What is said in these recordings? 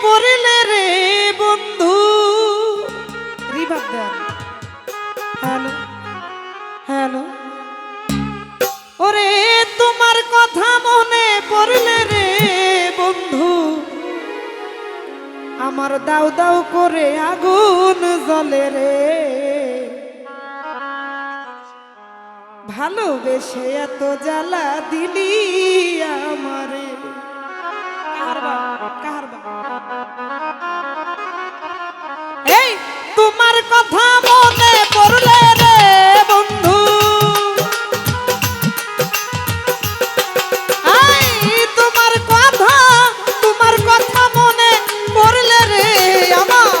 পড়লে রে বন্ধু রিভাব দেন। হ্যালো হ্যালো, ওরে তোমার কথা মনে পড়লে রে বন্ধু, আমার দাউ দাউ করে আগুন জ্বলে রে। ভালোবেসে এত জ্বালা দিলি আমারে। এই তোমার কথা মনে পড়লে রে বন্ধু, এই তোমার কথা মনে পড়লে রে আমার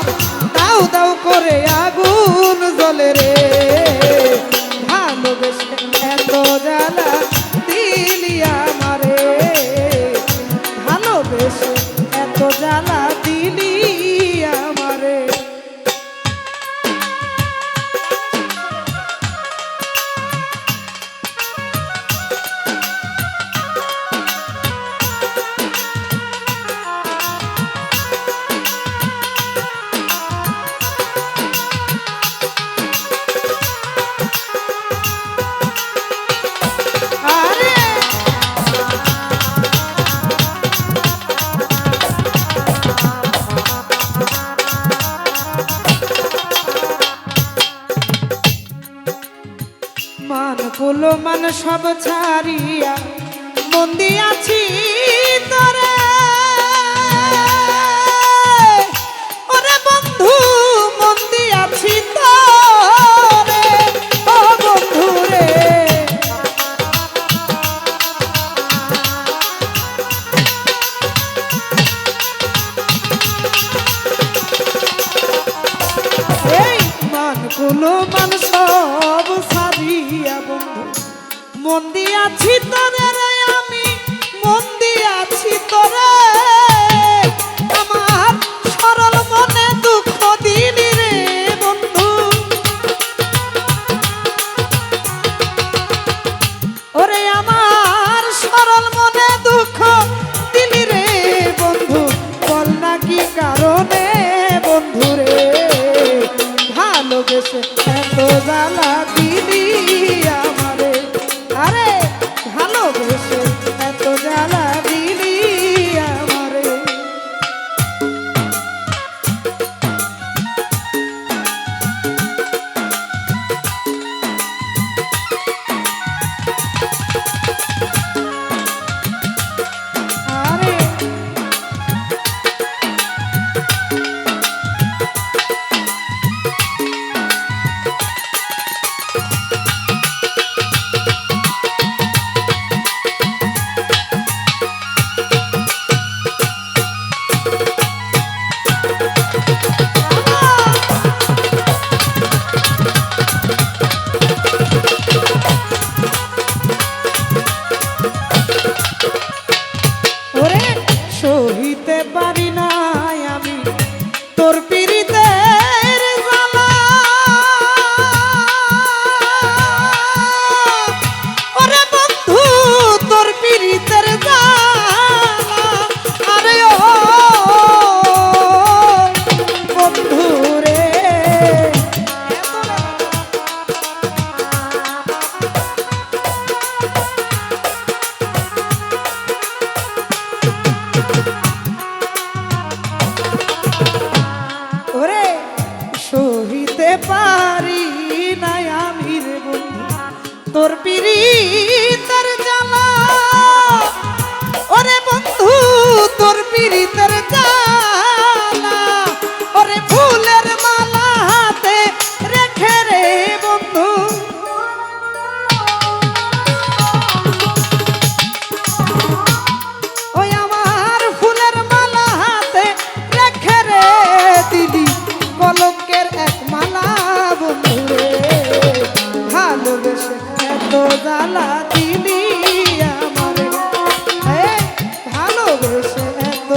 দাউ দাউ করে আগুন জ্বলে রে। ভালোবেসে এত জ্বালা দিলি আমারে, ভালোবেসে এত জ্বালা দিলি আমারে। কুলো মান সব ছাড়িয়া মন দিয়াছি তোরে, ওরে বন্ধু মন দিয়াছি তোরে, ও বন্ধু রে। এই মান কুলো মান সব ছাড়িয়া বন্ধু মন দিয়াছি তোরে রে, আমি মন দিয়াছি তোরে। আমার সরল মনে দুঃখ দিলি রে বন্ধু, ওরে আমার সরল মনে দুঃখ দিলি রে বন্ধু। বল না কি কারণে বন্ধু রে, ভালোবেসে এত জ্বালা দিলি আমারে। আরে ভালোবেসে এত জ্বালা দিলি আমারে। আরে সহিতে পারি নাই আমি তোর পীড়িতের জ্বালা, ওরে বন্ধু তোর পীড়িতের জ্বালা। আরে ও বন্ধু রে, সহিতে পারি নাই আমি রে বন্ধু তোর পীড়িতের জ্বালা, ওরে বন্ধু তোর পীড়িতের জ্বালা। ওরে ফুলের মালা হাতে রেখে রে বন্ধু, ওই আমার ফুলের মালা হাতে রেখে রে দিলি কলঙ্কের এক মালা বন্ধু রে। ভালোবেসে এত জ্বালা দিলি আমারে, ভালোবেসে এত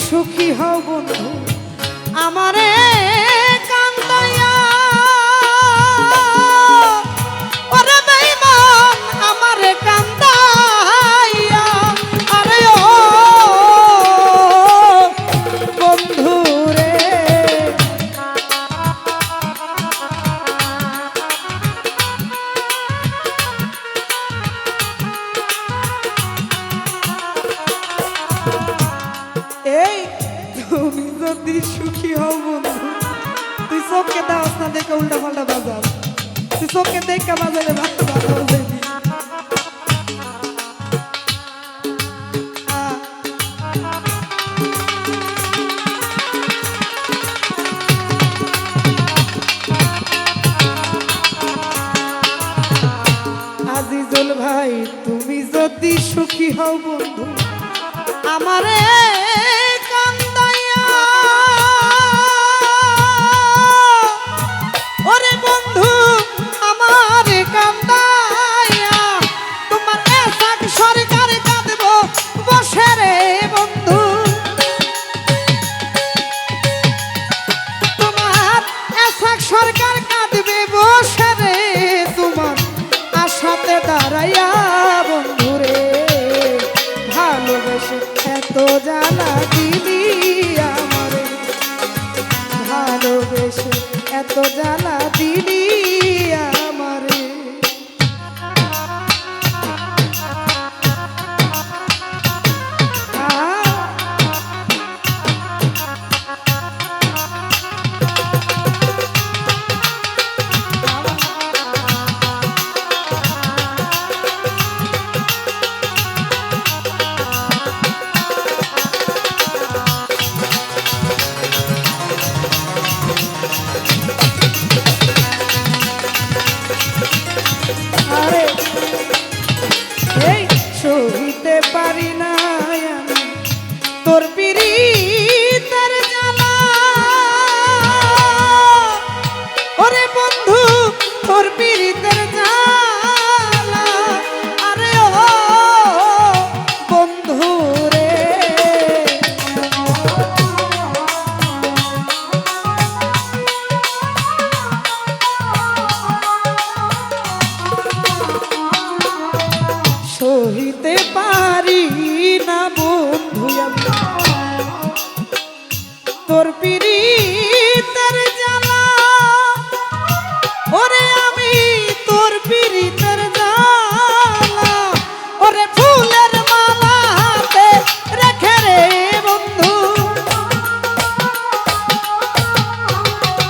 সুখী হও বন্ধু আমারে কান্দাইয়া, ওরে বেঈমান আমারে কান্দাইয়া, আরে ও বন্ধু রে। এই তুমি যদি সুখী হও বন্ধু, তুই চোখকে দাও না দেখে উল্টা পাল্টা বাজাও, তুই চোখকে দেখে বাজালে বাজাও দেখি। আজিজুল ভাই তুমি যদি সুখী হও বন্ধু আমারে কান্দাইয়া, ওরে বন্ধু আমারে কান্দাইয়া, তোমার এসাক সরকার কাঁদব বসে রে বন্ধু, তোমার এসাক সরকার কাঁদবে বসে রে, তোমার আশাতে দাঁড়াইয়া বন্ধু রে। ভালোবেসে এত জ্বালা দিলি আমারে, ভালোবেসে এত জ্বালা দিলি আমারে। আরে এই সহিতে পারি না আমি তোর পিরিতের জ্বালা, ওরে বন্ধু তোর পিরিতের জ্বালা, আরে ও বন্ধু রে। সহিতে পারি না বন্ধু আমি তোর পিরিতের জ্বালা, ওরে আমি তোর পিরিতের জ্বালা, ওরে ফুলের মালা হাতে রেখে রে বন্ধু,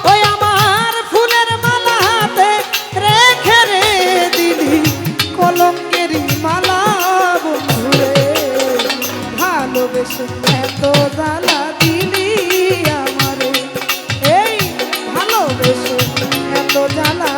ওই আমার ফুলের মালা হাতে রেখে রে দিদি কলঙ্কেরই মালা বন্ধু রে। ভালোবেসে এত জ্বালা দিলি আমারে, এই ভালোবেসে এত জ্বালা